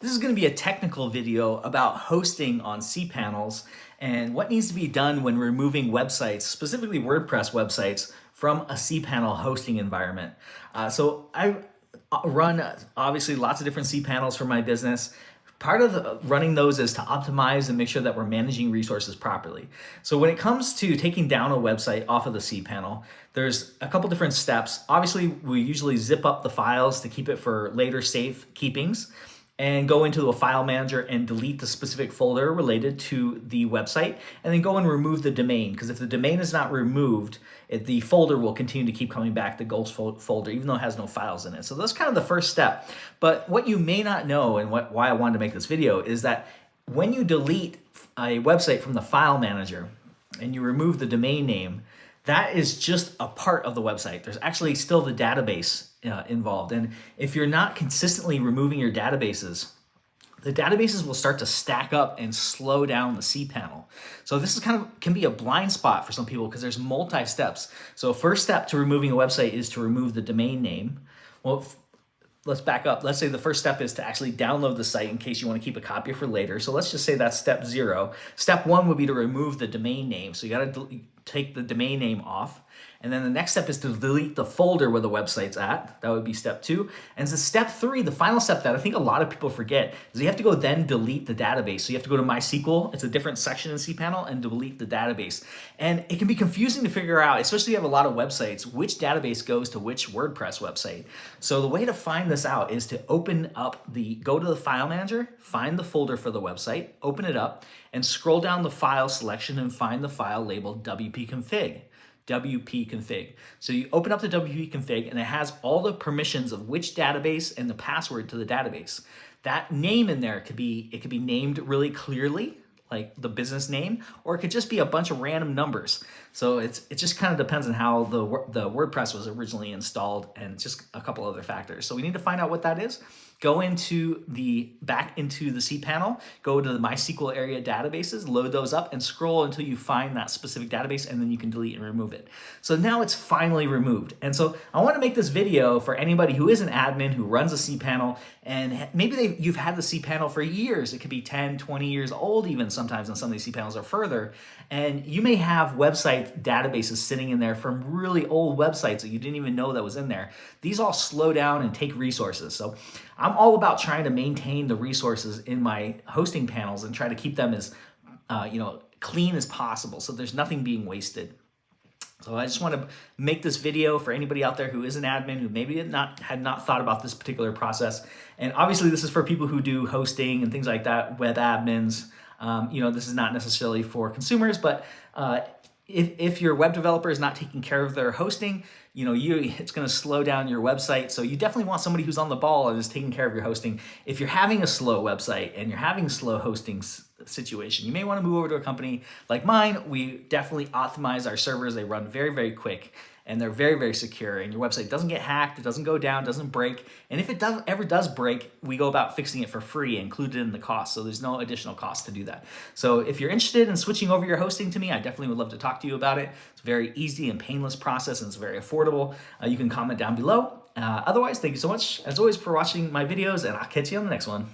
This is going to be a technical video about hosting on cPanels and what needs to be done when removing websites, specifically WordPress websites, from a cPanel hosting environment. So I run obviously lots of different cPanels for my business. Part of running those is to optimize and make sure that we're managing resources properly. So when it comes to taking down a website off of the cPanel, there's a couple different steps. Obviously, we usually zip up the files to keep it for later safe keepings, and go into a file manager and delete the specific folder related to the website, and then go and remove the domain, because if the domain is not removed, the folder will continue to keep coming back, the ghost folder, even though it has no files in it. So that's kind of the first step. But what you may not know, and why I wanted to make this video, is that when you delete a website from the file manager and you remove the domain name, that is just a part of the website. There's actually still the database involved. And if you're not consistently removing your databases, the databases will start to stack up and slow down the cPanel. So this is can be a blind spot for some people because there's multi-steps. So first step to removing a website is to remove the domain name. Well, let's back up. Let's say the first step is to actually download the site in case you want to keep a copy for later. So let's just say that's step 0. Step 1 would be to remove the domain name. So you got to take the domain name off. And then the next step is to delete the folder where the website's at. That would be step 2. And so step 3, the final step that I think a lot of people forget, is you have to go then delete the database. So you have to go to MySQL. It's a different section in cPanel, and delete the database. And it can be confusing to figure out, especially if you have a lot of websites, which database goes to which WordPress website. So the way to find this out is to go to the file manager, find the folder for the website, open it up, and scroll down the file selection and find the file labeled wp-config. wp-config. So you open up the wp-config, and it has all the permissions of which database and the password to the database. That name in there could be named really clearly, like the business name, or it could just be a bunch of random numbers. So it just kind of depends on how the WordPress was originally installed, and just a couple other factors. So we need to find out what that is. Go back into the cPanel, go to the MySQL area databases, load those up, and scroll until you find that specific database, and then you can delete and remove it. So now it's finally removed. And so I want to make this video for anybody who is an admin who runs a cPanel, and maybe you've had the cPanel for years. It could be 10, 20 years old even sometimes, and some of these cPanels are further. And you may have website databases sitting in there from really old websites that you didn't even know that was in there. These all slow down and take resources. So I'm all about trying to maintain the resources in my hosting panels and try to keep them as clean as possible, so there's nothing being wasted. So I just want to make this video for anybody out there who is an admin, who maybe had not thought about this particular process. And obviously this is for people who do hosting and things like that, web admins. This is not necessarily for consumers, but if your web developer is not taking care of their hosting, it's going to slow down your website. So you definitely want somebody who's on the ball and is taking care of your hosting. If you're having a slow website and you're having a slow hosting situation, you may want to move over to a company like mine. We definitely optimize our servers. They run very, very quick, and they're very, very secure, and your website doesn't get hacked, it doesn't go down, doesn't break. And if it ever does break, we go about fixing it for free, included in the cost. So there's no additional cost to do that. So if you're interested in switching over your hosting to me, I definitely would love to talk to you about it. It's a very easy and painless process, and it's very affordable. You can comment down below. Otherwise, thank you so much, as always, for watching my videos, and I'll catch you on the next one.